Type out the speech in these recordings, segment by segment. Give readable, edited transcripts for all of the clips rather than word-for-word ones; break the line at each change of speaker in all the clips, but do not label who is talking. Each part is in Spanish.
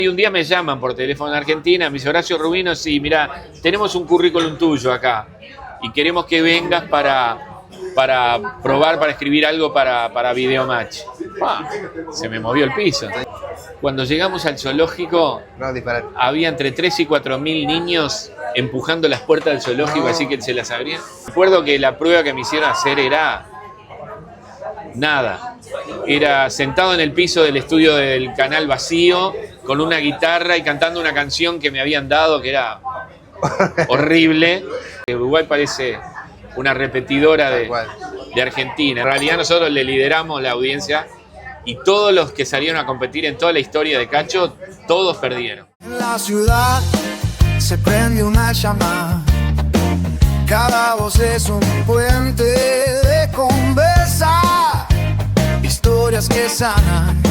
Y un día me llaman por teléfono en Argentina, me dice: Horacio Rubino, sí, mira, tenemos un currículum tuyo acá y queremos que vengas para probar, para escribir algo para Videomatch. ¡Pah! Se me movió el piso. Cuando llegamos al zoológico, había entre 3 y 4 mil niños empujando las puertas del zoológico, así que se las abrían. Recuerdo que la prueba que me hicieron hacer era nada. Era sentado en el piso del estudio del canal vacío, con una guitarra y cantando una canción que me habían dado, que era horrible. Uruguay parece una repetidora de Argentina. En realidad nosotros le lideramos la audiencia y todos los que salieron a competir en toda la historia de Cacho, todos perdieron.
En la ciudad se prende una llama, cada voz es un puente de conversar, historias que sanan,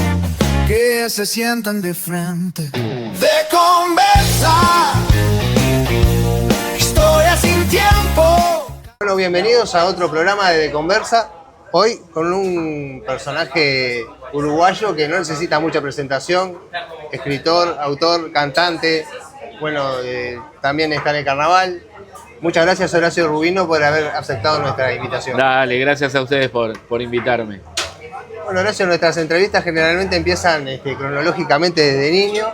que se sientan de frente, de conversar, historias sin tiempo.
Bueno, bienvenidos a otro programa de Conversa. Hoy con un personaje uruguayo que no necesita mucha presentación, escritor, autor, cantante, bueno, también está en el carnaval. Muchas gracias, Horacio Rubino, por haber aceptado nuestra invitación.
Dale, gracias a ustedes por invitarme.
Bueno, Horacio, nuestras entrevistas generalmente empiezan cronológicamente desde niño.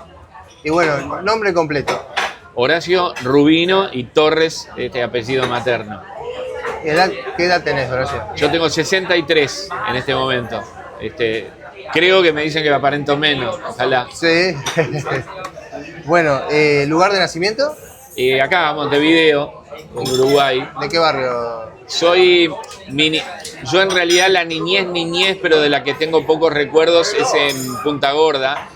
Y bueno, nombre completo.
Horacio Rubino y Torres, apellido materno.
¿Qué edad tenés, Horacio?
Yo tengo 63 en este momento. Creo que me dicen que me aparento menos, ojalá.
Sí. Bueno, ¿lugar de nacimiento?
Acá, Montevideo, en Uruguay.
¿De qué barrio?
Yo en realidad la niñez, pero de la que tengo pocos recuerdos es en Punta Gorda.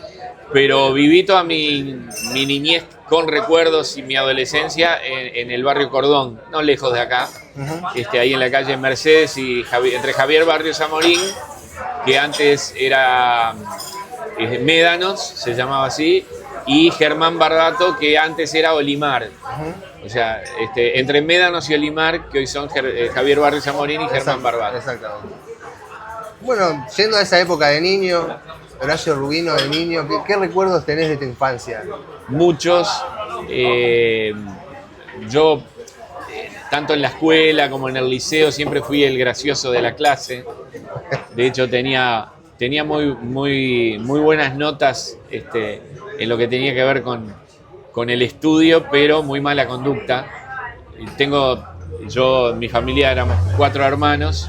Pero viví toda mi niñez con recuerdos y mi adolescencia en el barrio Cordón, no lejos de acá, ahí en la calle Mercedes y entre Javier Barrio Zamorín, que antes era Médanos, se llamaba así, y Germán Barbato, que antes era Olimar. O sea, entre Médanos y Olimar, que hoy son Javier Barrio Zamorín y Germán Barbato.
Exactamente. Bueno, yendo a esa época de niño, Horacio Rubino de niño, ¿qué recuerdos tenés de tu infancia?
Muchos. Yo, tanto en la escuela como en el liceo, siempre fui el gracioso de la clase. De hecho, tenía muy buenas notas en lo que tenía que ver con el estudio, pero muy mala conducta. Mi familia éramos 4 hermanos.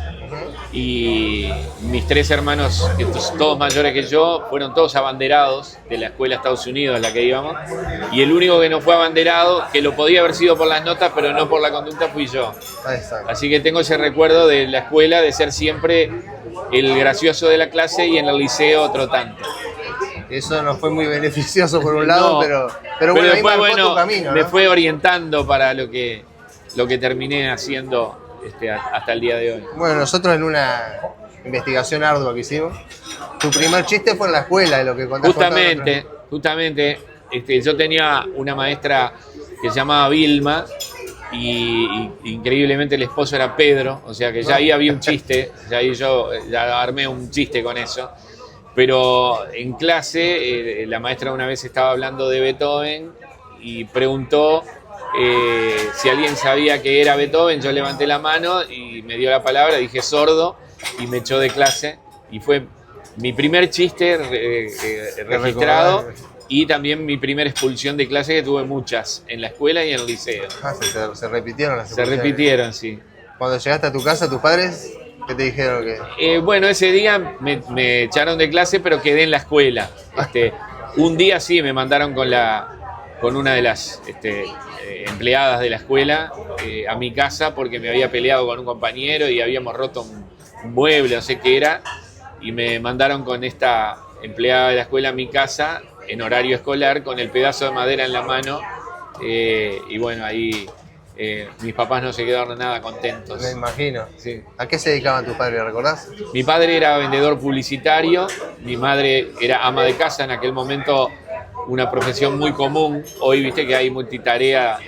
Y mis 3 hermanos, todos mayores que yo, fueron todos abanderados de la escuela de Estados Unidos a la que íbamos. Y el único que no fue abanderado, que lo podía haber sido por las notas, pero no por la conducta, fui yo. Así que tengo ese recuerdo de la escuela, de ser siempre el gracioso de la clase y en el liceo otro tanto.
Eso no fue muy beneficioso por un lado,
no,
pero bueno,
después,
ahí marcó tu camino, ¿no?
Me fue orientando para lo que terminé haciendo hasta el día de hoy.
Bueno, nosotros en una investigación ardua que hicimos, tu primer chiste fue en la escuela, de lo que contaste.
Justamente, yo tenía una maestra que se llamaba Vilma y increíblemente el esposo era Pedro, o sea que ya ahí había un chiste, ya ahí yo ya armé un chiste con eso. Pero en clase, la maestra una vez estaba hablando de Beethoven y preguntó si alguien sabía que era Beethoven. Yo levanté la mano y me dio la palabra, dije sordo y me echó de clase. Y fue mi primer chiste registrado y también mi primera expulsión de clase, que tuve muchas en la escuela y en el liceo.
Se repitieron las
expulsiones. Se repitieron, sí.
Cuando llegaste a tu casa, ¿tus padres qué te dijeron?
Bueno, ese día me echaron de clase, pero quedé en la escuela. Un día sí me mandaron con una de las empleadas de la escuela a mi casa porque me había peleado con un compañero y habíamos roto un mueble, no sé qué era, y me mandaron con esta empleada de la escuela a mi casa en horario escolar con el pedazo de madera en la mano, y bueno, ahí mis papás no se quedaron nada contentos.
Me imagino.
Sí.
¿A qué se dedicaban tus padres, recordás?
Mi padre era vendedor publicitario, mi madre era ama de casa, en aquel momento una profesión muy común. Hoy viste que hay multitarea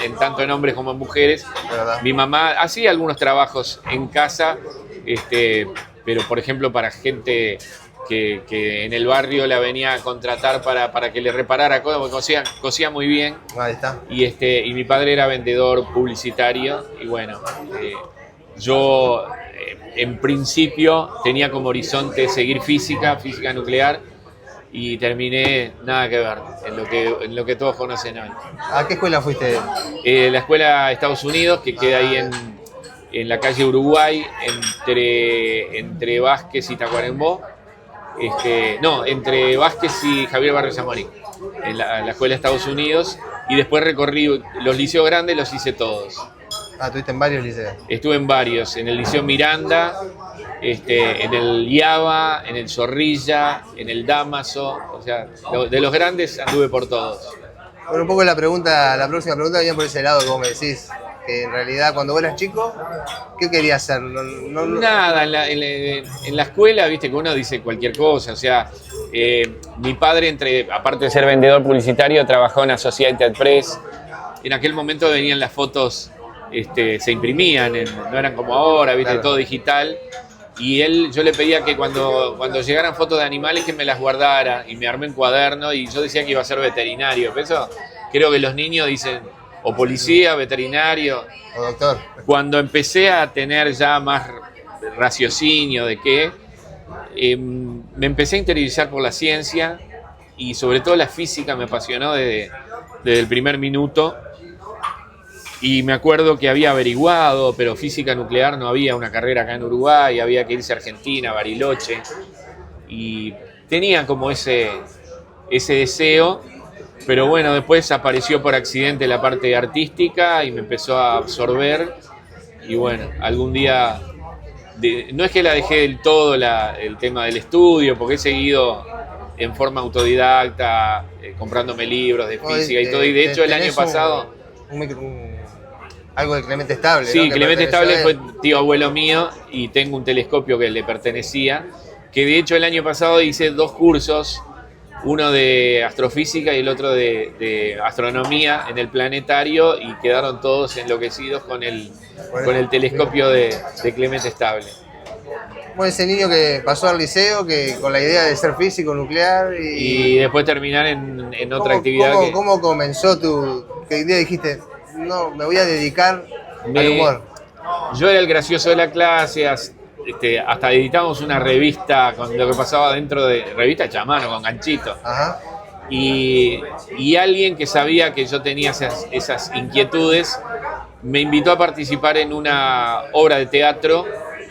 en tanto en hombres como en mujeres. Mi mamá hacía algunos trabajos en casa, pero por ejemplo para gente que en el barrio la venía a contratar para que le reparara cosas, porque cosía muy bien.
Ahí está.
Y mi padre era vendedor publicitario. Y bueno, yo en principio tenía como horizonte seguir física nuclear, y terminé nada que ver en lo que todos conocen hoy.
¿A qué escuela fuiste?
La escuela de Estados Unidos, que queda ahí en la calle Uruguay, entre Vázquez y Tacuarembó. No, entre Vázquez y Javier Barrio Zamorín, en la escuela de Estados Unidos. Y después recorrí los liceos grandes, los hice todos.
Estuviste en varios liceos.
Estuve en varios, en el Liceo Miranda, en el IABA, en el Zorrilla, en el Dámaso. O sea, de los grandes anduve por todos.
Bueno, un poco la próxima pregunta viene por ese lado, como me decís, que en realidad cuando vos eras chico, ¿qué querías hacer?
Nada, en la escuela, viste que uno dice cualquier cosa. O sea, mi padre, aparte de ser vendedor publicitario, trabajó en Associated Press. En aquel momento venían las fotos, se imprimían, no eran como ahora, viste,
claro,
todo digital. Y yo le pedía que cuando llegaran fotos de animales que me las guardara, y me armé un cuaderno, y yo decía que iba a ser veterinario. Pero eso creo que los niños dicen o policía, veterinario.
O doctor.
Cuando empecé a tener ya más raciocinio de qué, me empecé a interiorizar por la ciencia, y sobre todo la física me apasionó desde el primer minuto. Y me acuerdo que había averiguado, pero física nuclear no había una carrera acá en Uruguay, había que irse a Argentina, Bariloche. Y tenía como ese deseo, pero bueno, después apareció por accidente la parte artística y me empezó a absorber. Y bueno, algún día, no es que la dejé del todo el tema del estudio, porque he seguido en forma autodidacta, comprándome libros de física y todo. Y de hecho el año pasado...
Algo de Clemente Estable.
Sí,
¿no?
Clemente Estable fue tío abuelo mío, y tengo un telescopio que le pertenecía, que de hecho el año pasado hice 2 cursos, uno de astrofísica y el otro de astronomía en el planetario, y quedaron todos enloquecidos con el telescopio de Clemente Estable.
Como ese niño que pasó al liceo, que con la idea de ser físico nuclear
y después terminar en otra actividad.
¿Cómo comenzó qué día dijiste, no, me voy a dedicar al humor?
Yo era el gracioso de la clase, hasta editamos una revista con lo que pasaba dentro de revista hecha a mano, con ganchito.
Ajá.
Y alguien que sabía que yo tenía esas inquietudes me invitó a participar en una obra de teatro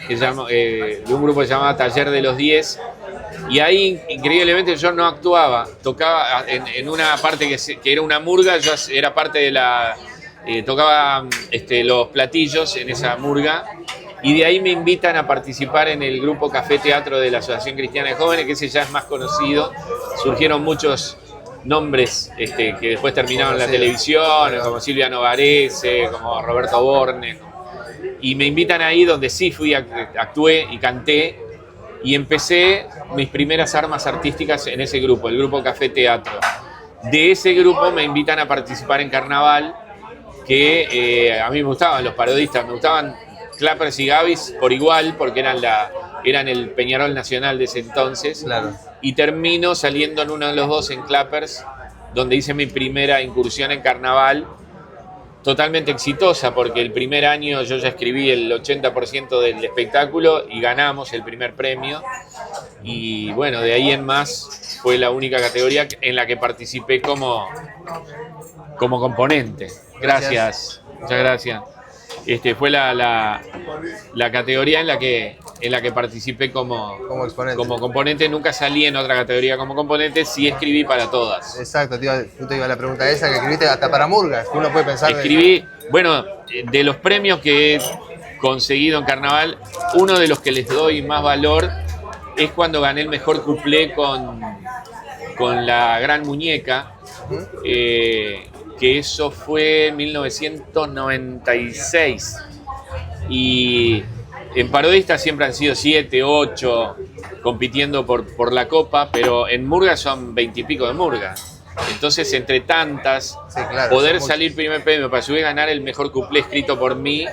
de un grupo que se llamaba Taller de los 10. Y ahí, increíblemente, yo no actuaba, tocaba en una parte que era una murga. Yo era parte de tocaba los platillos en esa murga, y de ahí me invitan a participar en el grupo Café Teatro de la Asociación Cristiana de Jóvenes, que ese ya es más conocido. Surgieron muchos nombres que después terminaron en la televisión, como Silvia Novarese, como Roberto Borne, y me invitan ahí, donde sí actué y canté, y empecé mis primeras armas artísticas en ese grupo, el grupo Café Teatro. De ese grupo me invitan a participar en Carnaval, que a mí me gustaban los parodistas, me gustaban Clappers y Gavis por igual, porque eran el Peñarol Nacional de ese entonces.
Claro.
Y termino saliendo en uno de los dos, en Clappers, donde hice mi primera incursión en Carnaval, totalmente exitosa, porque el primer año yo ya escribí el 80% del espectáculo y ganamos el primer premio. Y bueno, de ahí en más fue la única categoría en la que participé como componente. Gracias. Muchas gracias. Fue la categoría en la que participé como componente. Nunca salí en otra categoría como componente, sí escribí para todas.
Exacto, tú te iba a la pregunta esa, que escribiste hasta para murgas, que uno puede pensar.
Escribí, bueno, de los premios que he conseguido en Carnaval, uno de los que les doy más valor es cuando gané el mejor cuplé con La Gran Muñeca, que eso fue en 1996. Y en parodistas siempre han sido 7, 8 compitiendo por la copa, pero en murga son 20 y pico de murgas. Entonces, entre tantas,
sí, claro,
poder salir primer premio para subir a ganar el mejor cuplé escrito por mí,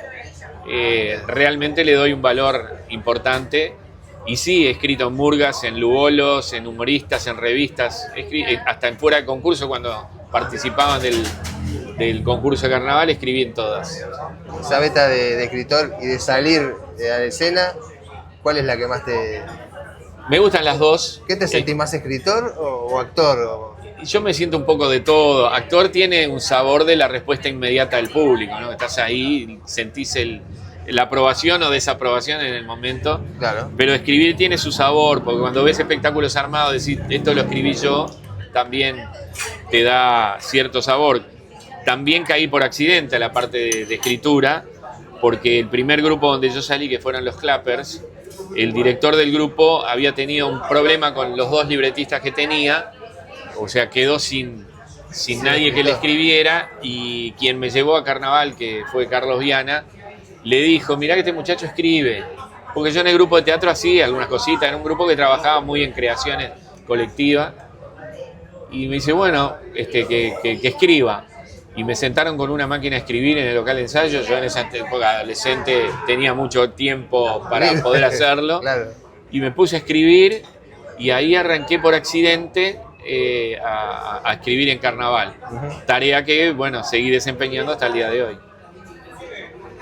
realmente le doy un valor importante. Y sí, he escrito en murgas, en lugolos, en humoristas, en revistas, hasta en fuera de concurso cuando participaban del concurso de carnaval, escribí en todas.
Esa beta de escritor y de salir de la escena, ¿cuál es la que más te...?
Me gustan las dos.
¿Qué te sentís más, escritor o actor?
Yo me siento un poco de todo. Actor tiene un sabor de la respuesta inmediata del público, ¿no? Estás ahí, sentís la aprobación o desaprobación en el momento.
Claro.
Pero escribir tiene su sabor, porque cuando ves espectáculos armados, decís, esto lo escribí yo, también te da cierto sabor. También caí por accidente a la parte de escritura, porque el primer grupo donde yo salí, que fueron los Clappers, el director del grupo había tenido un problema con los 2 libretistas que tenía, o sea, quedó sin nadie que le escribiera, y quien me llevó a Carnaval, que fue Carlos Viana, le dijo, mirá que este muchacho escribe, porque yo en el grupo de teatro hacía algunas cositas, era un grupo que trabajaba muy en creaciones colectivas, y me dice, bueno, que escriba. Y me sentaron con una máquina a escribir en el local de ensayo. Yo en esa época adolescente tenía mucho tiempo para poder hacerlo.
Claro.
Y me puse a escribir y ahí arranqué por accidente a escribir en Carnaval. Tarea que, bueno, seguí desempeñando hasta el día de hoy.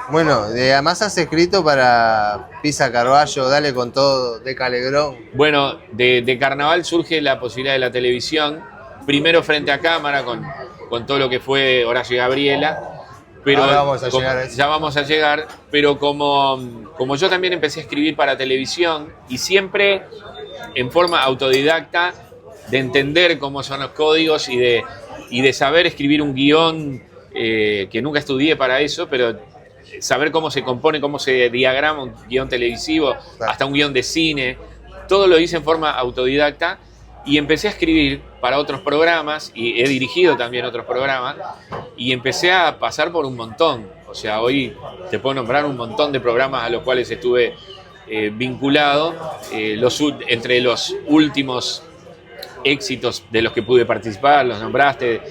Bueno, además has escrito para Pisa Carballo, Dale con Todo, Deca Alegrón.
Bueno, de Carnaval surge la posibilidad de la televisión. Primero frente a cámara con todo lo que fue Horacio y Gabriela, pero
ahora vamos a llegar a eso.
Ya vamos a llegar, pero como yo también empecé a escribir para televisión y siempre en forma autodidacta, de entender cómo son los códigos y de saber escribir un guión, que nunca estudié para eso, pero saber cómo se compone, cómo se diagrama un guión televisivo,
claro,
hasta un guión de cine, todo lo hice en forma autodidacta. Y empecé a escribir para otros programas, y he dirigido también otros programas, y empecé a pasar por un montón. O sea, hoy te puedo nombrar un montón de programas a los cuales estuve vinculado. Entre los últimos éxitos de los que pude participar, los nombraste,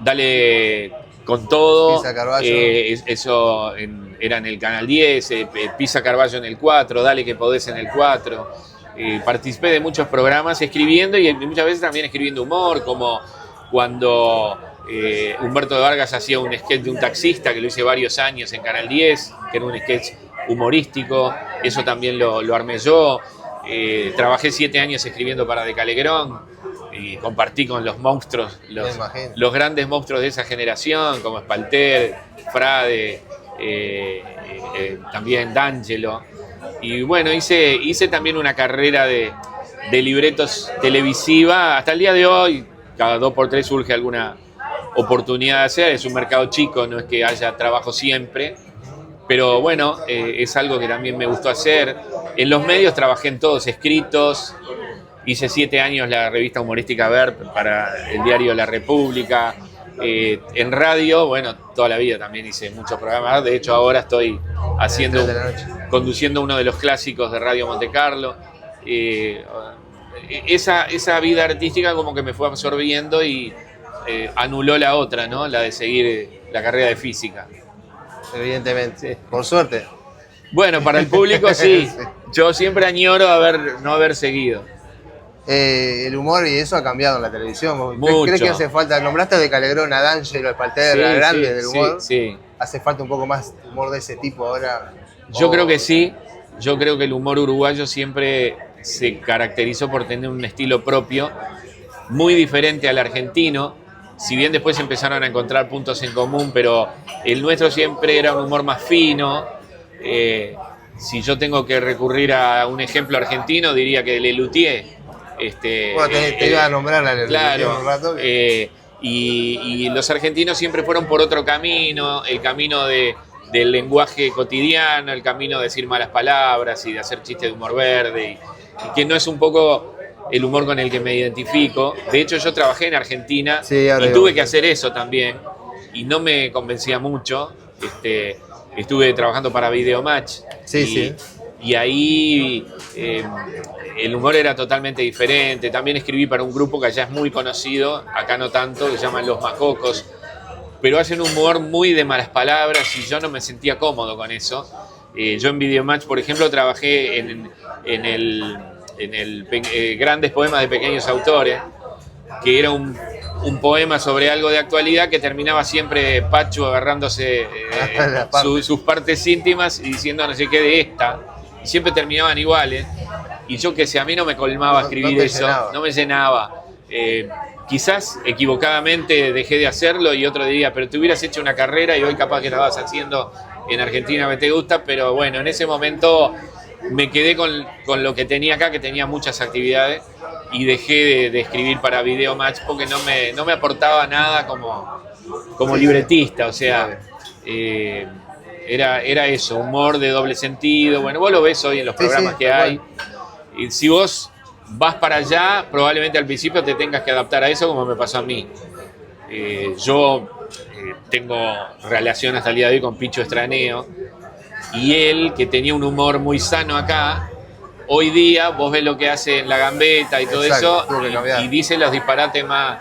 Dale con Todo,
Pisa Carballo.
eso era en el Canal 10, Pisa Carballo en el 4, Dale que podés en el 4. Participé de muchos programas escribiendo y muchas veces también escribiendo humor, como cuando Humberto de Vargas hacía un sketch de un taxista, que lo hice varios años en Canal 10, que era un sketch humorístico, eso también lo armé yo. Trabajé 7 años escribiendo para Deca Alegrón y compartí con los monstruos, los grandes monstruos de esa generación, como Espalter, Frade, también D'Angelo. Y bueno, hice también una carrera de libretos televisiva. Hasta el día de hoy, cada 2 por 3 surge alguna oportunidad de hacer. Es un mercado chico, no es que haya trabajo siempre. Pero bueno, es algo que también me gustó hacer. En los medios trabajé en todos, escritos. Hice 7 años la revista humorística Ver para el diario La República. En radio, bueno, toda la vida también hice muchos programas. De hecho, ahora estoy conduciendo uno de los clásicos de Radio Monte Carlo. Esa vida artística como que me fue absorbiendo y anuló la otra, ¿no? La de seguir la carrera de física.
Evidentemente, sí. Por suerte.
Bueno, para el público sí.
Sí.
Yo siempre añoro no haber seguido.
El humor y eso ha cambiado en la televisión.
Mucho.
¿Crees que hace falta? Nombraste de Calegrón, a D'Angelo, a Espalter, la grande del humor.
Sí.
¿Hace falta un poco más de humor de ese tipo ahora?
Yo creo que sí. Yo creo que el humor uruguayo siempre se caracterizó por tener un estilo propio, muy diferente al argentino. Si bien después empezaron a encontrar puntos en común, pero el nuestro siempre era un humor más fino. Si yo tengo que recurrir a un ejemplo argentino, diría que Lelutier.
Bueno, te iba a nombrar a
claro,
un rato.
Y los argentinos siempre fueron por otro camino, el camino del lenguaje cotidiano, el camino de decir malas palabras y de hacer chistes de humor verde, y que no es un poco el humor con el que me identifico. De hecho, yo trabajé en Argentina y tuve que hacer eso también, y no me convencía mucho. Estuve trabajando para Videomatch.
Sí.
Y ahí el humor era totalmente diferente. También escribí para un grupo que allá es muy conocido, acá no tanto, que se llaman Los Macocos, pero hacen un humor muy de malas palabras y yo no me sentía cómodo con eso. Yo en Videomatch, por ejemplo, trabajé en Grandes Poemas de Pequeños Autores, que era un poema sobre algo de actualidad que terminaba siempre Pachu agarrándose sus partes íntimas y diciendo no sé qué de esta. Y siempre terminaban iguales. Y yo que sé, a mí no me colmaba escribir eso, no me llenaba. Quizás equivocadamente dejé de hacerlo y otro diría, pero te hubieras hecho una carrera y hoy capaz que la vas haciendo en Argentina que te gusta, pero bueno, en ese momento me quedé con lo que tenía acá, que tenía muchas actividades, y dejé de escribir para Videomatch porque no me aportaba nada como libretista, o sea, era eso, humor de doble sentido. Bueno, vos lo ves hoy en los programas que hay, y si vos vas para allá, probablemente al principio te tengas que adaptar a eso, como me pasó a mí. Yo tengo relación hasta el día de hoy con Pichu Estraneo, y él, que tenía un humor muy sano acá, hoy día vos ves lo que hace en La Gambeta y todo eso, y dice los disparates más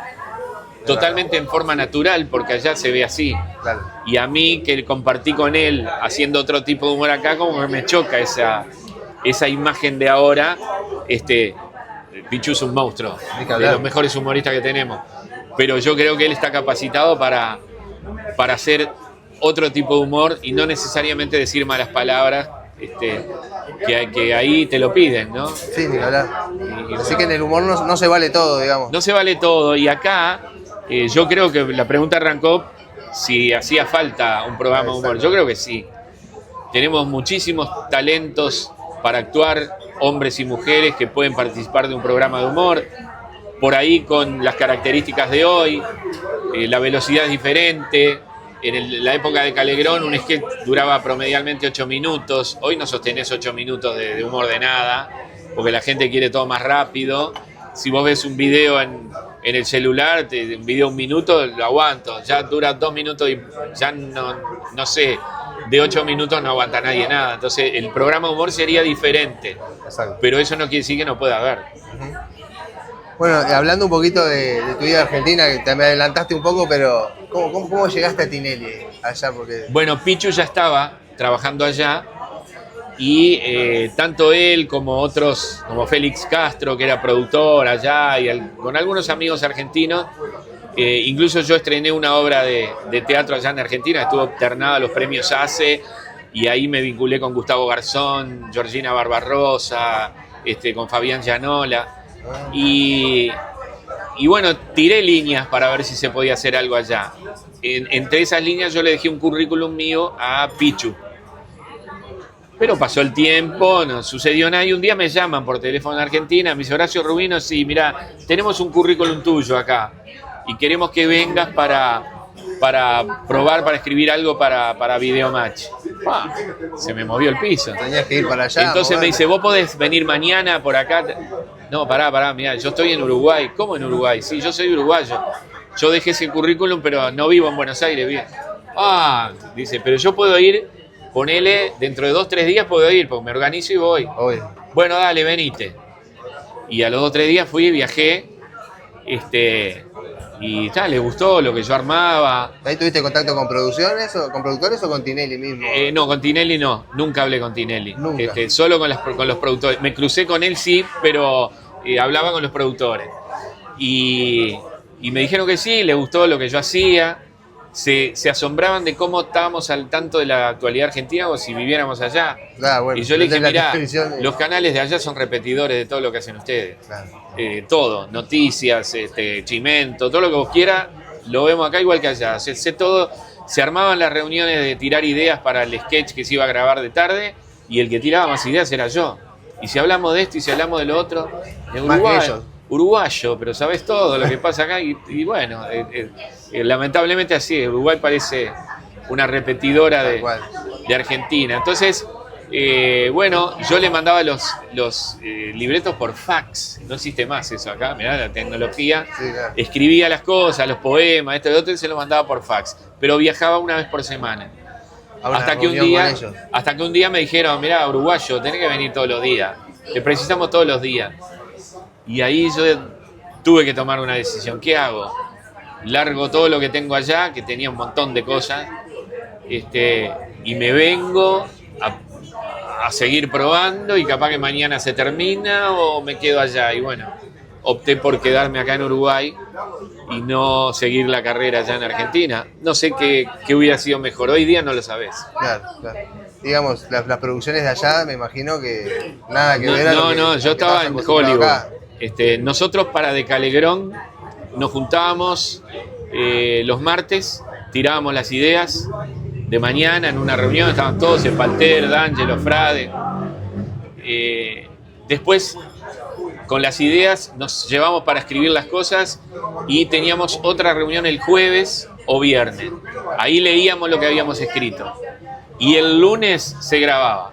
totalmente en forma natural, porque allá se ve así. Claro. Y a mí, que compartí con él haciendo otro tipo de humor acá, como que me choca esa imagen de ahora. Pichu es un monstruo, de los mejores humoristas que tenemos, pero yo creo que él está capacitado para hacer otro tipo de humor y no necesariamente decir malas palabras, que ahí te lo piden, ¿no?
Sí, ni hablar. Así que en el humor no se vale todo, digamos.
No se vale todo, y acá yo creo que la pregunta arrancó si hacía falta un programa de humor. Yo creo que sí. Tenemos muchísimos talentos para actuar, hombres y mujeres que pueden participar de un programa de humor, por ahí con las características de hoy, la velocidad es diferente. En la época de Calegrón un sketch duraba promedialmente 8 minutos, hoy no sostenés 8 minutos de humor de nada, porque la gente quiere todo más rápido. Si vos ves un video en el celular, un video 1 minuto, lo aguanto, ya dura 2 minutos y ya no sé, de 8 minutos no aguanta nadie nada. Entonces el programa de humor sería diferente. Exacto. Pero eso no quiere decir que no pueda haber.
Bueno, hablando un poquito de tu vida argentina, que te me adelantaste un poco, pero ¿cómo llegaste a Tinelli allá? Porque...
Bueno, Pichu ya estaba trabajando allá, y tanto él como otros, como Félix Castro, que era productor allá, y con algunos amigos argentinos, incluso yo estrené una obra de teatro allá en Argentina, estuvo ternada a los premios ACE, y ahí me vinculé con Gustavo Garzón, Georgina Barbarosa, con Fabián Llanola. Y bueno, tiré líneas para ver si se podía hacer algo allá. Entre esas líneas yo le dejé un currículum mío a Pichu. Pero pasó el tiempo, no sucedió nada, y un día me llaman por teléfono en Argentina, me dice: Horacio Rubino, sí, mira, tenemos un currículum tuyo acá y queremos que vengas para probar, para escribir algo para Videomatch. Se me movió el piso.
Tenías que ir para allá.
Entonces me dice: ¿vos podés venir mañana por acá? No, pará, mirá, yo estoy en Uruguay. ¿Cómo en Uruguay? Sí, yo soy uruguayo. Yo dejé ese currículum, pero no vivo en Buenos Aires, bien. Dice, pero yo puedo ir, ponele, dentro de 2-3 días puedo ir, porque me organizo y voy. Bueno, dale, venite. Y a los 2-3 días fui, viajé, y le gustó lo que yo armaba.
¿Ahí tuviste contacto con productores o con Tinelli mismo?
No, con Tinelli no, nunca hablé con Tinelli.
Nunca.
Solo con los productores. Me crucé con él, sí, pero hablaba con los productores. Y me dijeron que sí, les gustó lo que yo hacía. Se asombraban de cómo estábamos al tanto de la actualidad argentina, o si viviéramos allá.
Bueno,
y yo le dije: mirá, los canales de allá son repetidores de todo lo que hacen ustedes. Claro. Todo, noticias, Chimento, todo lo que vos quieras, lo vemos acá igual que allá. Sé todo. Se armaban las reuniones de tirar ideas para el sketch que se iba a grabar de tarde, y el que tiraba más ideas era yo. Y si hablamos de esto y si hablamos de lo otro, en Uruguay, uruguayo, pero sabés todo lo que pasa acá, y bueno, lamentablemente así, Uruguay parece una repetidora de Argentina. Entonces, bueno, yo le mandaba los libretos por fax, no existe más eso acá, mirá la tecnología, sí, claro. Escribía las cosas, los poemas, esto y otro, y se los mandaba por fax, pero viajaba una vez por semana. Hasta que un día me dijeron: mirá, uruguayo, tenés que venir todos los días, te precisamos todos los días. Y ahí yo tuve que tomar una decisión. ¿Qué hago? Largo todo lo que tengo allá, que tenía un montón de cosas, y me vengo seguir probando y capaz que mañana se termina o me quedo allá. Y bueno, opté por quedarme acá en Uruguay y no seguir la carrera allá en Argentina. No sé qué hubiera sido mejor. Hoy día no lo sabés.
Claro, claro. Digamos, las producciones de allá, me imagino que nada que ver a lo que,
No, yo
lo que
estaba
estás
en
acostumbrado
Hollywood.
acá.
Nosotros para De Calegrón nos juntábamos los martes, tirábamos las ideas de mañana en una reunión, estaban todos, Espalter, D'Angelo, Frade. Después, con las ideas, nos llevamos para escribir las cosas y teníamos otra reunión el jueves o viernes. Ahí leíamos lo que habíamos escrito. Y el lunes se grababa.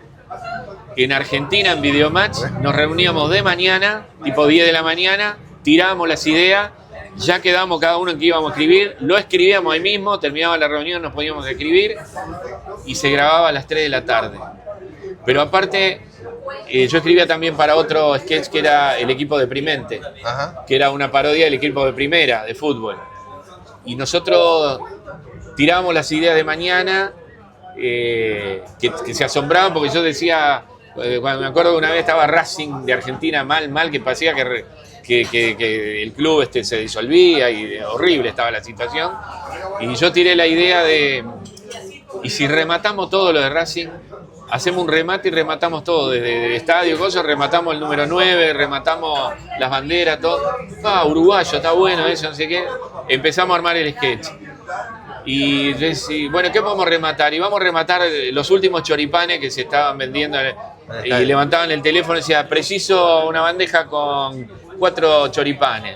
En Argentina, en Videomatch, nos reuníamos de mañana, tipo 10 de la mañana, tirábamos las ideas, ya quedábamos cada uno en qué íbamos a escribir, lo escribíamos ahí mismo, terminaba la reunión, nos poníamos a escribir y se grababa a las 3 de la tarde. Pero aparte, yo escribía también para otro sketch que era El Equipo Deprimente,
Ajá.
que era una parodia del equipo de primera, de fútbol. Y nosotros tirábamos las ideas de mañana, que se asombraban porque yo decía, cuando me acuerdo que una vez estaba Racing de Argentina mal, que parecía que el club se disolvía y horrible estaba la situación. Y yo tiré la idea de, ¿y si rematamos todo lo de Racing? Hacemos un remate y rematamos todo, desde el estadio, cosas, rematamos el número 9, rematamos las banderas, todo. Uruguayo, está bueno eso, no sé qué. Empezamos a armar el sketch. Y bueno, ¿qué podemos rematar? Y vamos a rematar los últimos choripanes que se estaban vendiendo. Y levantaban el teléfono y decía, preciso una bandeja con 4 choripanes.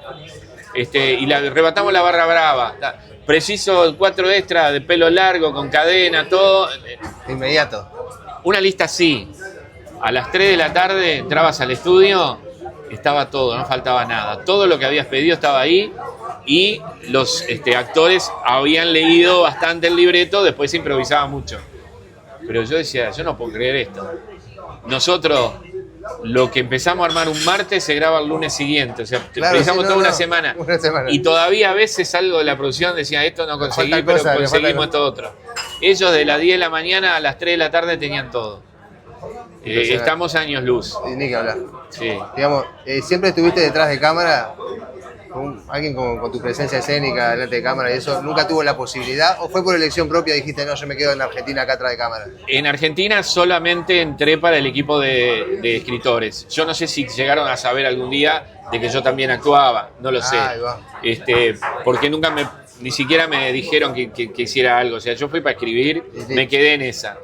Y rematamos la barra brava. Preciso 4 extras de pelo largo, con cadena, todo.
Inmediato.
Una lista así. A las 3 de la tarde entrabas al estudio, estaba todo, no faltaba nada. Todo lo que habías pedido estaba ahí. Y los actores habían leído bastante el libreto, después se improvisaba mucho. Pero yo decía, yo no puedo creer esto. Nosotros, lo que empezamos a armar un martes, se graba el lunes siguiente. O sea,
Claro,
empezamos
sí,
toda
no,
una
no,
semana.
una semana.
Y todavía a veces algo de la producción decía, esto no conseguí,
falta
pero
cosa, le
conseguimos
falta
esto otro. Ellos de las 10 de la mañana a las 3 de la tarde tenían todo. Estamos años luz.
Y ni que hablar.
Sí.
Digamos, siempre estuviste detrás de cámara, alguien con tu presencia escénica delante de cámara y eso, ¿nunca tuvo la posibilidad? ¿O fue por elección propia? Dijiste, no, yo me quedo en Argentina acá atrás de cámara.
En Argentina solamente entré para el equipo de escritores. Yo no sé si llegaron a saber algún día de que yo también actuaba, no lo sé.
Ahí va.
Porque nunca ni siquiera me dijeron que hiciera algo. O sea, yo fui para escribir,
Sí.
me quedé en esa.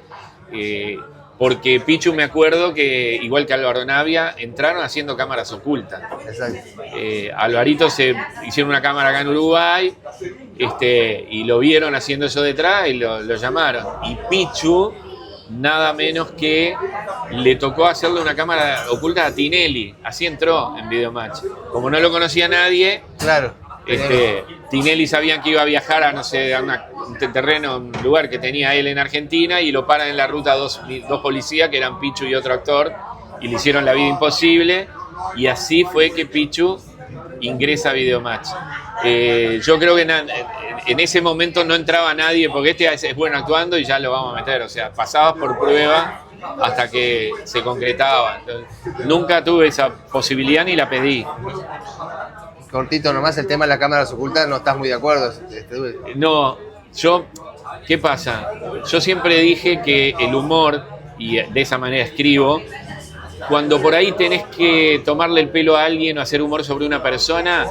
Porque Pichu, me acuerdo que, igual que Álvaro Navia, entraron haciendo cámaras ocultas.
Exacto.
Alvarito se hicieron una cámara acá en Uruguay, y lo vieron haciendo eso detrás y lo llamaron. Y Pichu, nada menos que le tocó hacerle una cámara oculta a Tinelli. Así entró en Videomatch. Como no lo conocía nadie,
Claro.
Tinelli sabían que iba a viajar a, no sé, a un terreno, un lugar que tenía él en Argentina, y lo paran en la ruta dos policías, que eran Pichu y otro actor, y le hicieron la vida imposible, y así fue que Pichu ingresa a Videomatch. Yo creo que en ese momento no entraba nadie, porque es bueno actuando y ya lo vamos a meter, o sea, pasabas por prueba hasta que se concretaba. Entonces, nunca tuve esa posibilidad ni la pedí.
Cortito nomás, el tema de las cámaras ocultas, no estás muy de acuerdo.
No, ¿qué pasa? Yo siempre dije que el humor, y de esa manera escribo, cuando por ahí tenés que tomarle el pelo a alguien o hacer humor sobre una persona,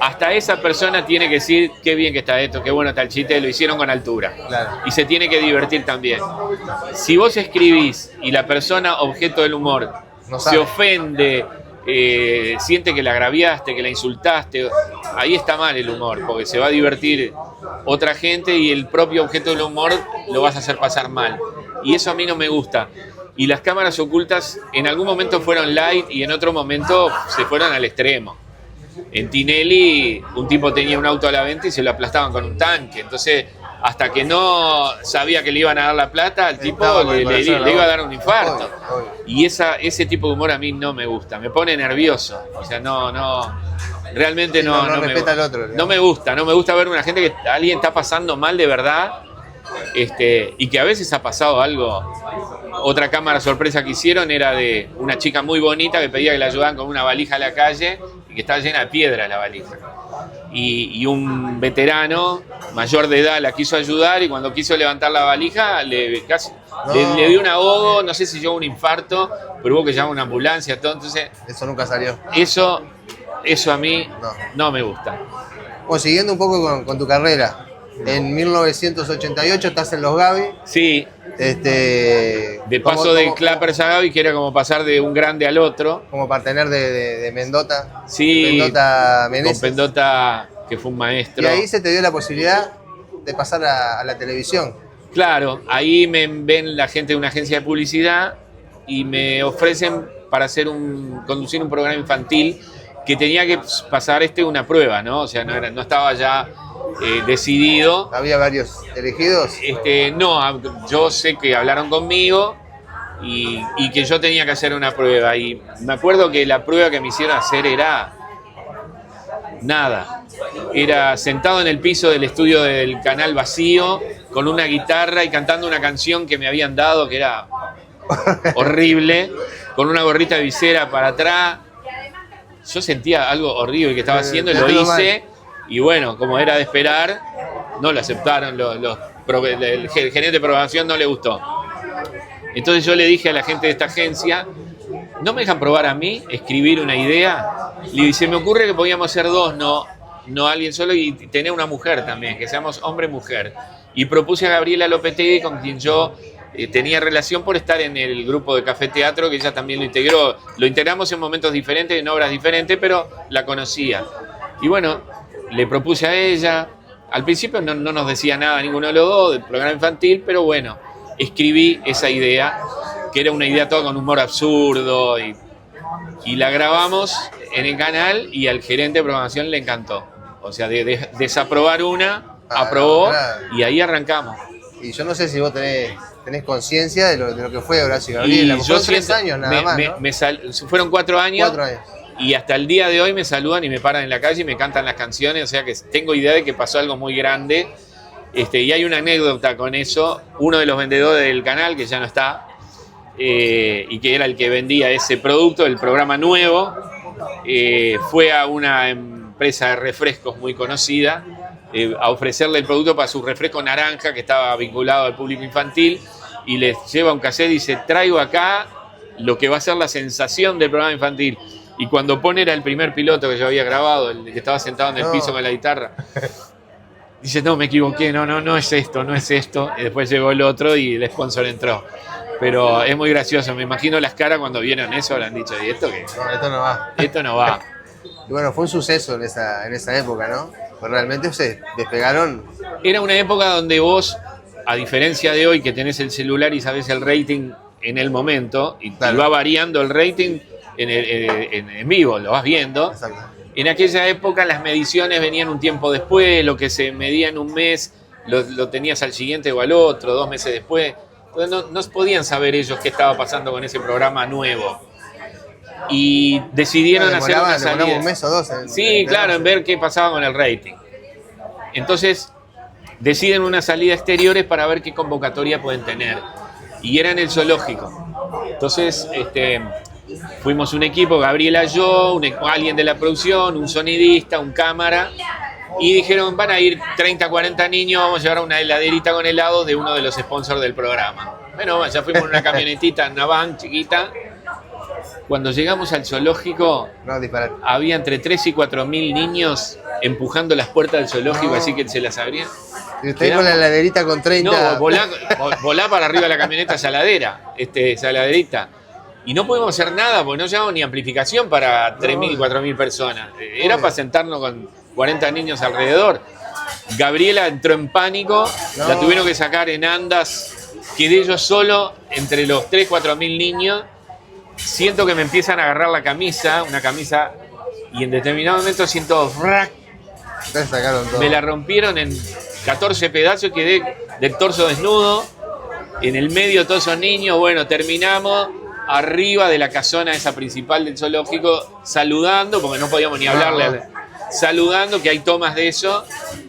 hasta esa persona tiene que decir qué bien que está esto, qué bueno está el chiste, lo hicieron con altura.
Claro.
Y se tiene que divertir también. Si vos escribís y la persona objeto del humor
No
se
sabe.
ofende, siente que la agraviaste, que la insultaste, ahí está mal el humor, porque se va a divertir otra gente y el propio objeto del humor lo vas a hacer pasar mal. Y eso a mí no me gusta. Y las cámaras ocultas en algún momento fueron light y en otro momento se fueron al extremo. En Tinelli, un tipo tenía un auto a la venta y se lo aplastaban con un tanque. Entonces, hasta que no sabía que le iban a dar la plata, al tipo le iba a dar un infarto.
Obvio.
Y ese tipo de humor a mí no me gusta, me pone nervioso. O sea, realmente
Sí,
no
no
me
respeta
gusta.
al otro, digamos.
No me gusta ver una gente que alguien está pasando mal de verdad, y que a veces ha pasado algo Otra cámara sorpresa que hicieron era de una chica muy bonita que pedía que la ayudaran con una valija a la calle y que estaba llena de piedras la valija. Y un veterano mayor de edad la quiso ayudar y cuando quiso levantar la valija le dio un ahogo, no sé si llegó un infarto, pero hubo que llamar a una ambulancia, todo. Entonces,
Eso nunca salió.
eso a mí no me gusta.
Bueno, siguiendo un poco con tu carrera, en 1988 estás en Los Gaby.
Sí, de paso
¿cómo-
del
cómo-
Clappers a Gaby, que era como pasar de un grande al otro.
Como partener de Mendota.
Sí,
Mendota
con
Meneses.
Pendota, que fue un maestro.
Y ahí se te dio la posibilidad de pasar a la televisión.
Claro, ahí me ven la gente de una agencia de publicidad y me ofrecen para conducir un programa infantil que tenía que pasar una prueba, ¿no? O sea, no estaba ya decidido.
Había varios elegidos.
No, yo sé que hablaron conmigo y que yo tenía que hacer una prueba. Y me acuerdo que la prueba que me hicieron hacer era nada. Era sentado en el piso del estudio del canal vacío, con una guitarra y cantando una canción que me habían dado, que era horrible, con una gorrita de visera para atrás. Yo sentía algo horrible que estaba haciendo y lo hice. Y bueno, como era de esperar, no lo aceptaron. El gerente de programación no le gustó. Entonces yo le dije a la gente de esta agencia, ¿no me dejan probar a mí, escribir una idea? Y se me ocurre que podíamos ser dos, no alguien solo, y tener una mujer también, que seamos hombre-mujer. Y propuse a Gabriela Lopetegui, con quien yo tenía relación por estar en el grupo de Café Teatro, que ella también lo integró. Lo integramos en momentos diferentes, en obras diferentes, pero la conocía. Y bueno, le propuse a ella. Al principio no nos decía nada ninguno de los dos del programa infantil, pero bueno, escribí esa idea, que era una idea toda con humor absurdo, y la grabamos en el canal y al gerente de programación le encantó. O sea, de desaprobar aprobó,
claro.
Y ahí arrancamos.
Y yo no sé si vos tenés conciencia de lo que fue Horacio Gabriela.
Y
Fueron
yo
3 años nada más, ¿no?
Fueron 4 años.
4 años.
Y hasta el día de hoy me saludan y me paran en la calle y me cantan las canciones, o sea que tengo idea de que pasó algo muy grande. Y hay una anécdota con eso. Uno de los vendedores del canal, que ya no está, y que era el que vendía ese producto, el programa nuevo, fue a una empresa de refrescos muy conocida a ofrecerle el producto para su refresco naranja, que estaba vinculado al público infantil, y les lleva un cassette y dice, traigo acá lo que va a ser la sensación del programa infantil. Y cuando pone era el primer piloto que yo había grabado, el que estaba sentado en el piso con la guitarra. Dice, no, me equivoqué, no es esto. Y después llegó el otro y el sponsor entró. Pero es muy gracioso, me imagino las caras cuando vieron eso, habrán dicho, ¿y esto qué?
No, esto no va.
Esto no va.
Y bueno, fue un suceso en esa época, ¿no? Pues realmente se despegaron.
Era una época donde vos, a diferencia de hoy que tenés el celular y sabés el rating en el momento, y
Claro.
va variando el rating en vivo, lo vas viendo.
Exacto.
En aquella época las mediciones venían un tiempo después, lo que se medía en un mes lo tenías al siguiente o al otro, 2 meses después. Entonces no podían saber ellos qué estaba pasando con ese programa nuevo. Y decidieron hacer una salida.
Demoraba un mes o 2.
Sí, claro, en ver qué pasaba con el rating. Entonces deciden una salida exteriores para ver qué convocatoria pueden tener. Y era en el zoológico. Entonces fuimos un equipo, Gabriela, yo, alguien de la producción, un sonidista, un cámara, y dijeron, van a ir 30, 40 niños, vamos a llevar una heladerita con helados de uno de los sponsors del programa. Bueno, ya fuimos en una camionetita, en una van chiquita. Cuando llegamos al zoológico, había entre 3 y 4 mil niños empujando las puertas del zoológico, así que se las abrían.
Y usted con la heladerita con 30...
No, volá para arriba de la camioneta esa heladerita. Y no podemos hacer nada porque no llevamos ni amplificación para 3.000 y 4.000 personas. Era para sentarnos con 40 niños alrededor. Gabriela entró en pánico, la tuvieron que sacar en andas. Quedé yo solo entre los 3, 4.000 niños. Siento que me empiezan a agarrar la camisa, una camisa, y en determinado momento siento... Me la rompieron en 14 pedazos y quedé del torso desnudo. En el medio todos esos niños. Bueno, terminamos arriba de la casona esa principal del zoológico, saludando, porque no podíamos ni hablarle, saludando, que hay tomas de eso,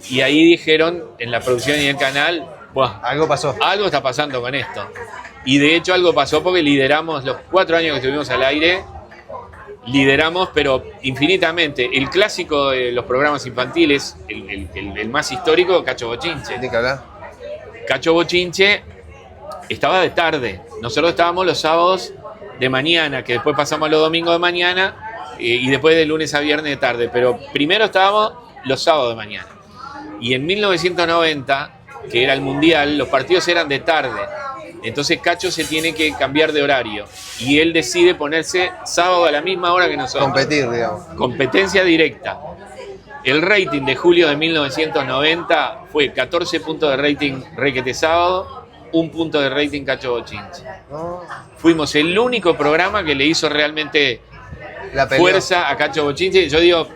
y ahí dijeron en la producción y en el canal,
algo pasó.
Algo está pasando con esto. Y de hecho algo pasó porque lideramos los 4 años que estuvimos al aire, lideramos pero infinitamente. El clásico de los programas infantiles, el más histórico, Cacho Bochinche.
Ni que hablar.
Cacho Bochinche estaba de tarde. Nosotros estábamos los sábados de mañana, que después pasamos a los domingos de mañana y después de lunes a viernes de tarde. Pero primero estábamos los sábados de mañana. Y en 1990, que era el Mundial, los partidos eran de tarde. Entonces Cacho se tiene que cambiar de horario. Y él decide ponerse sábado a la misma hora que nosotros.
Competir, digamos.
Competencia directa. El rating de julio de 1990 fue 14 puntos de rating Requete Sábado, 1 punto de rating Cacho Bochinche.
No,
Fuimos el único programa que le hizo realmente
la peleó.
fuerza a Cacho Bochinche. Yo digo,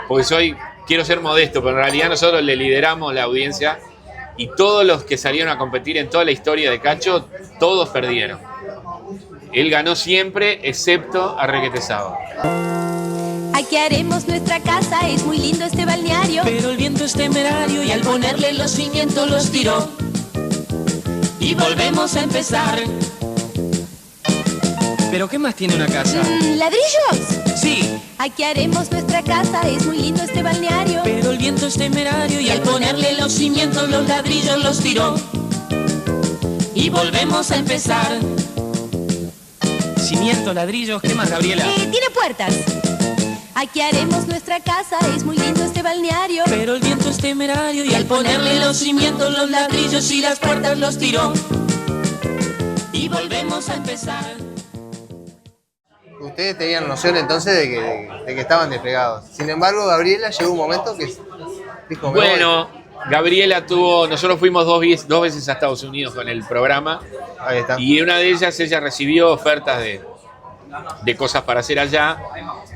porque quiero ser modesto, pero en realidad nosotros le lideramos la audiencia y todos los que salieron a competir en toda la historia de Cacho, todos perdieron. Él ganó siempre, excepto a Requete Sábado.
Aquí haremos nuestra casa, es muy lindo este balneario.
Pero el viento es temerario y al ponerle los cimientos los tiró. Y volvemos a empezar. ¿Pero qué más tiene una casa?
¿Ladrillos?
Sí,
Aquí haremos nuestra casa, es muy lindo este balneario.
pero el viento es temerario y al ponerle los cimientos los ladrillos los tiró. Y volvemos a empezar. Cimientos, ladrillos, ¿qué más, Gabriela?
Tiene puertas. Aquí haremos nuestra casa, es muy lindo este balneario.
Pero el viento es temerario y al ponerle los cimientos los ladrillos y las puertas los tiró. Y volvemos a empezar.
Ustedes tenían noción entonces de que estaban despegados. Sin embargo, Gabriela llegó un momento que dijo,
Bueno, Gabriela nosotros fuimos dos veces a Estados Unidos con el programa.
ahí está.
Y una de ellas, ella recibió ofertas de cosas para hacer allá.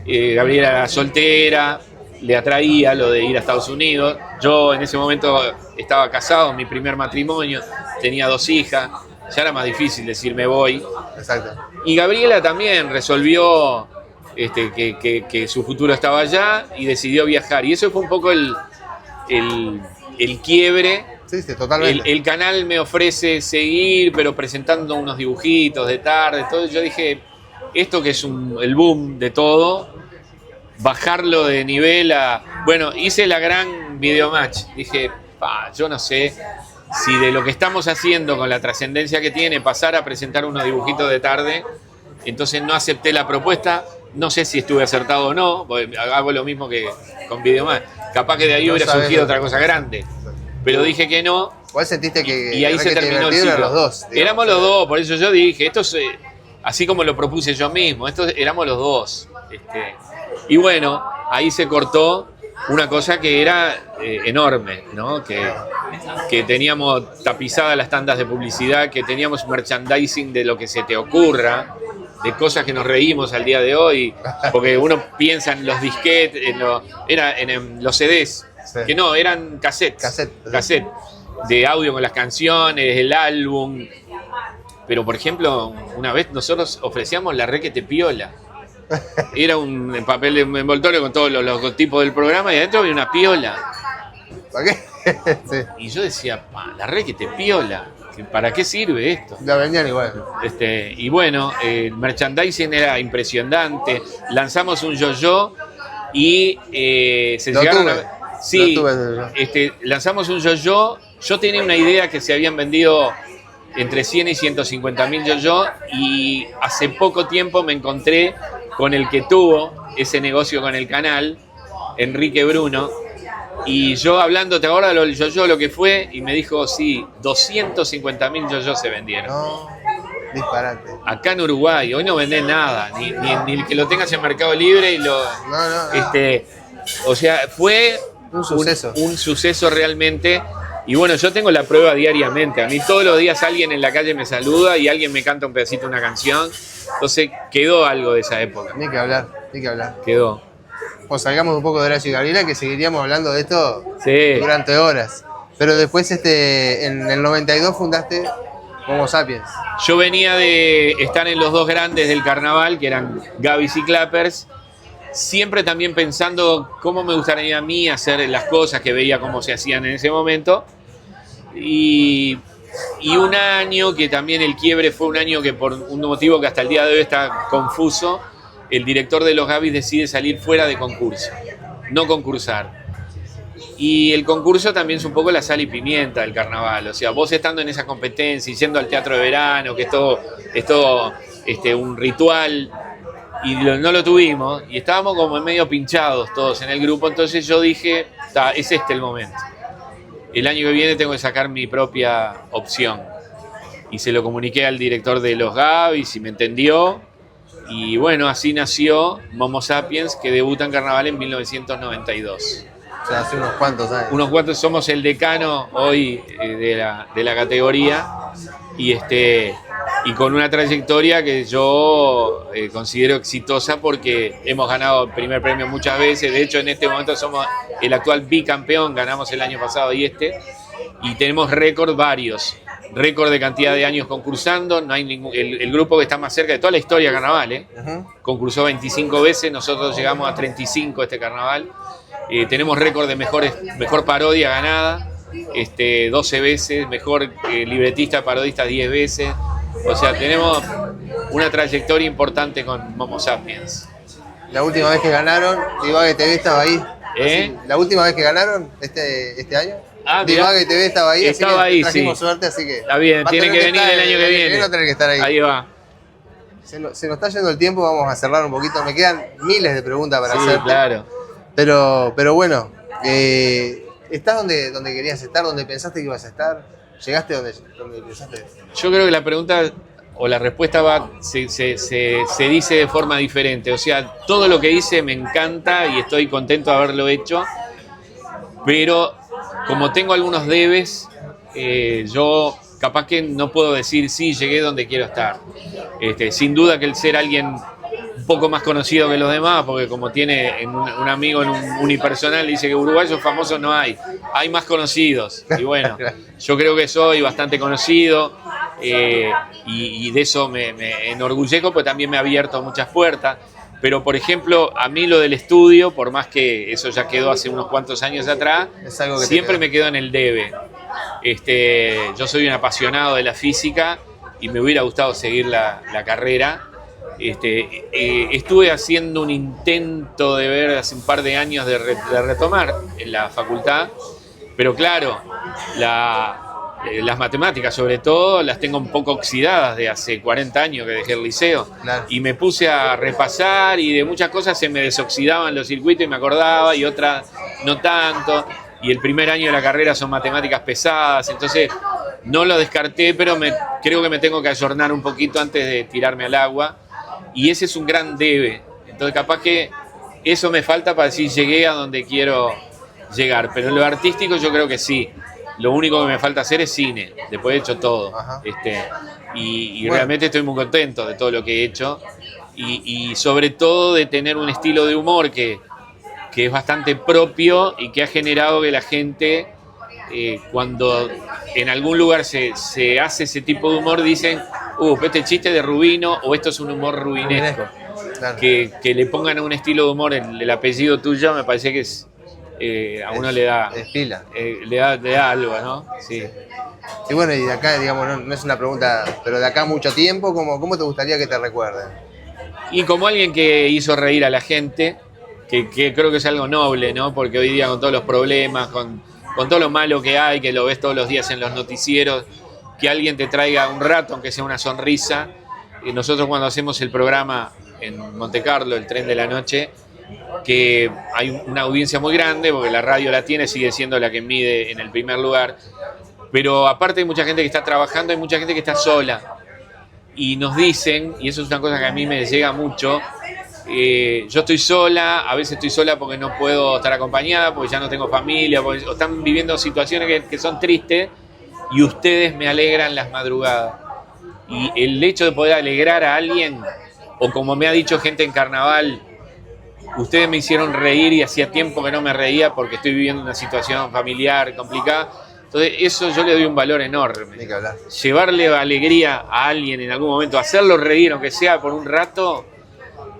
Gabriela era soltera, le atraía lo de ir a Estados Unidos. Yo en ese momento estaba casado, mi primer matrimonio, tenía 2 hijas. Ya era más difícil decir me voy.
Exacto.
Y Gabriela también resolvió que su futuro estaba allá y decidió viajar. Y eso fue un poco el quiebre.
Sí, sí, totalmente.
El canal me ofrece seguir, pero presentando unos dibujitos de tarde. Entonces yo dije, esto que es el boom de todo, bajarlo de nivel a... Bueno, hice la gran videomatch. Dije, yo no sé si de lo que estamos haciendo con la trascendencia que tiene, pasar a presentar unos dibujitos de tarde. Entonces no acepté la propuesta. No sé si estuve acertado o no. Hago lo mismo que con videomatch. Capaz que de ahí
No
hubiera
sabes
surgido
lo que
otra cosa grande. Pero dije que no.
¿Cuál sentiste que
Y ahí se terminó el ciclo.
eran los dos? Digamos.
Éramos los dos, por eso yo dije, esto es así como lo propuse yo mismo, éramos los dos. Y bueno, ahí se cortó una cosa que era enorme, ¿no? Que teníamos tapizadas las tandas de publicidad, que teníamos merchandising de lo que se te ocurra, de cosas que nos reímos al día de hoy, porque uno piensa en los disquetes, en los CDs,
Sí.
que no, eran cassettes. Cassette de audio con las canciones, el álbum. Pero, por ejemplo, una vez nosotros ofrecíamos la Requete Piola. Era un papel de envoltorio con todos los logotipos del programa y adentro había una piola.
¿Para qué? Sí.
Y yo decía, la Requete Piola, ¿para qué sirve esto?
La vendían igual.
Y bueno, el merchandising era impresionante. Lanzamos un yo-yo y se
Lo
llegaron
tuve.
Sí,
Lo tuve.
lanzamos un yo-yo. Yo tenía una idea que se habían vendido entre 100 y 150 mil yo-yo y hace poco tiempo me encontré con el que tuvo ese negocio con el canal, Enrique Bruno, y yo hablando, ¿te acuerdas del yo-yo lo que fue? Y me dijo, sí, 250 mil yo-yo se vendieron.
No, disparate.
Acá en Uruguay, hoy no vendés nada, ni el que lo tengas en Mercado Libre y lo...
No.
O sea, fue
Un suceso.
un suceso realmente. Y bueno, yo tengo la prueba diariamente. A mí todos los días alguien en la calle me saluda y alguien me canta un pedacito de una canción. Entonces quedó algo de esa época.
Ni que hablar, ni que hablar.
Quedó.
Pues salgamos un poco de Horacio y Gabriela, que seguiríamos hablando de esto
Sí.
durante horas. Pero después, en el 92 fundaste Homo Sapiens.
Yo venía de estar en los dos grandes del carnaval, que eran Gabis y Clappers. Siempre también pensando cómo me gustaría a mí hacer las cosas que veía cómo se hacían en ese momento. Y Y un año que también el quiebre fue un año que por un motivo que hasta el día de hoy está confuso, el director de los Gavis decide salir fuera de concurso, no concursar. Y el concurso también es un poco la sal y pimienta del carnaval. O sea, vos estando en esa competencia y yendo al teatro de verano, que es todo un ritual, y no lo tuvimos, y estábamos como medio pinchados todos en el grupo, entonces yo dije, es este el momento. El año que viene tengo que sacar mi propia opción. Y se lo comuniqué al director de los Gavis y me entendió. Y bueno, así nació Momo Sapiens, que debuta en carnaval en 1992.
O sea, hace unos cuantos años.
Unos cuantos, somos el decano hoy de la categoría y con una trayectoria que yo considero exitosa porque hemos ganado el primer premio muchas veces. De hecho, en este momento somos el actual bicampeón, ganamos el año pasado y tenemos récord varios. Récord de cantidad de años concursando, no hay el grupo que está más cerca de toda la historia de carnaval, concursó 25 veces, nosotros llegamos a 35 este carnaval. Tenemos récord de mejor parodia ganada, 12 veces, mejor libretista, parodista 10 veces. O sea, tenemos una trayectoria importante con Momo Sapiens.
La última vez que ganaron, Divague TV estaba ahí. La última vez que ganaron este año. Divague TV estaba ahí,
estaba ahí,
trajimos
sí.
Suerte, así que
está bien, tiene que venir el año que viene.
Va a tener que estar ahí.
Ahí va.
Se nos está yendo el tiempo, vamos a cerrar un poquito. Me quedan miles de preguntas para hacer.
Claro.
Pero bueno, ¿estás donde querías estar, donde pensaste que ibas a estar? ¿Llegaste donde pensaste?
Yo creo que la pregunta o la respuesta se dice de forma diferente. O sea, todo lo que hice me encanta y estoy contento de haberlo hecho, pero como tengo algunos debes, yo capaz que no puedo decir sí, llegué donde quiero estar. Sin duda que el ser alguien un poco más conocido que los demás, porque como tiene un amigo en un unipersonal, dice que uruguayos famosos no hay más conocidos. Y bueno, yo creo que soy bastante conocido y de eso me enorgullezco, porque también me ha abierto muchas puertas. Pero, por ejemplo, a mí lo del estudio, por más que eso ya quedó hace unos cuantos años atrás,
es algo que
siempre me quedo en el debe. Yo soy un apasionado de la física y me hubiera gustado seguir la carrera. Estuve haciendo un intento de ver hace un par de años de retomar en la facultad, pero claro, las matemáticas sobre todo las tengo un poco oxidadas de hace 40 años que dejé el liceo.
Claro.
Y me puse a repasar y de muchas cosas se me desoxidaban los circuitos y me acordaba, y otras no tanto, y el primer año de la carrera son matemáticas pesadas, entonces no lo descarté, pero creo que me tengo que ayornar un poquito antes de tirarme al agua, y ese es un gran debe. Entonces capaz que eso me falta para decir llegué a donde quiero llegar, pero en lo artístico yo creo que sí. Lo único que me falta hacer es cine, después he hecho todo. Y bueno, realmente estoy muy contento de todo lo que he hecho y sobre todo de tener un estilo de humor que es bastante propio y que ha generado que la gente, cuando en algún lugar se hace ese tipo de humor, dicen, este chiste de Rubino o esto es un humor rubinesco. Claro. Que le pongan a un estilo de humor el apellido tuyo, me parece que es... a uno le da algo, ¿no? Sí.
Y bueno, y de acá, digamos, no es una pregunta, pero de acá mucho tiempo, ¿cómo te gustaría que te recuerden?
Y como alguien que hizo reír a la gente, que creo que es algo noble, ¿no? Porque hoy día con todos los problemas, con todo lo malo que hay, que lo ves todos los días en los noticieros, que alguien te traiga un rato, aunque sea una sonrisa. Y nosotros cuando hacemos el programa en Monte Carlo, el tren de la noche, que hay una audiencia muy grande, porque la radio la tiene, sigue siendo la que mide en el primer lugar, pero aparte hay mucha gente que está trabajando, hay mucha gente que está sola, y nos dicen, y eso es una cosa que a mí me llega mucho, yo estoy sola, a veces estoy sola porque no puedo estar acompañada, porque ya no tengo familia, porque están viviendo situaciones que son tristes, y ustedes me alegran las madrugadas. Y el hecho de poder alegrar a alguien, o como me ha dicho gente en carnaval, ustedes me hicieron reír y hacía tiempo que no me reía porque estoy viviendo una situación familiar complicada. Entonces eso yo le doy un valor enorme.
Hay que hablar.
Llevarle alegría a alguien en algún momento, hacerlo reír, aunque sea por un rato,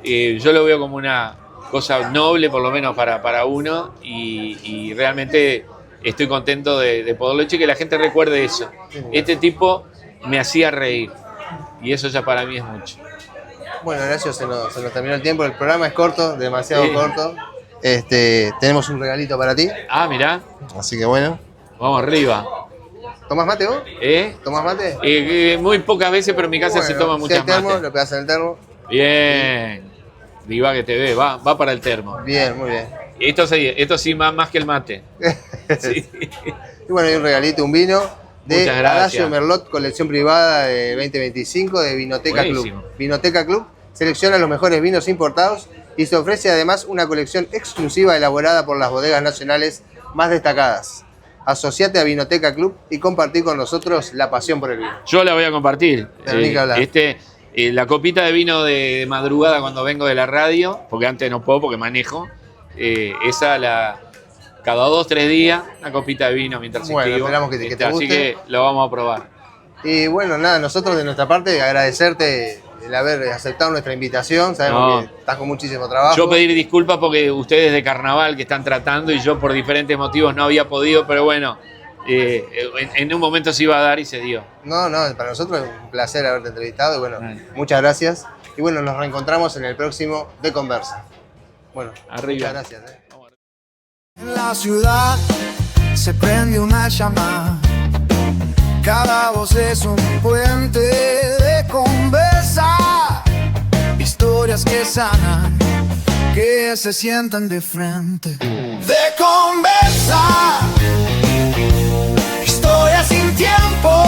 yo lo veo como una cosa noble, por lo menos para uno, y realmente estoy contento de poderlo hecho y que la gente recuerde eso. Este tipo me hacía reír y eso ya para mí es mucho.
Bueno, Horacio, se nos terminó el tiempo. El programa es corto, demasiado
Sí.
corto. Tenemos un regalito para ti.
Ah, mirá,
Así que bueno.
vamos arriba.
¿Tomás mate vos? ¿Tomás mate?
Muy pocas veces, pero en mi casa se
Bueno,
toma
si
muchas
hay termo,
mates.
lo pegas en el termo.
Bien. Diva que te ve, va para el termo.
Bien, muy bien.
Esto sí más que el mate. Sí.
Y bueno, hay un regalito, un vino de
Muchas gracias.
Adagio Merlot, colección privada de 2025 de Vinoteca
Buenísimo.
Club. Vinoteca Club selecciona los mejores vinos importados y se ofrece además una colección exclusiva elaborada por las bodegas nacionales más destacadas. Asociate a Vinoteca Club y compartí con nosotros la pasión por el vino.
Yo la voy a compartir.
Pero ni que hablar.
La copita de vino de madrugada cuando vengo de la radio, porque antes no puedo porque manejo, cada 2-3 días, una copita de vino mientras
Bueno,
escribo.
esperamos que te
Así
guste.
que lo vamos a probar.
Y bueno, nada, nosotros de nuestra parte agradecerte el haber aceptado nuestra invitación. Sabemos
No.
que estás con muchísimo trabajo.
Yo pedir disculpas porque ustedes de carnaval que están tratando y yo por diferentes motivos no había podido, pero bueno, en un momento se iba a dar y se dio.
No, para nosotros es un placer haberte entrevistado y bueno,
Bueno.
muchas gracias. Y bueno, nos reencontramos en el próximo De Conversa. Bueno,
Arriba.
muchas gracias.
En la ciudad se prende una llama. Cada voz es un puente de conversa. Historias que sanan, que se sientan de frente. De conversa. Historias sin tiempo.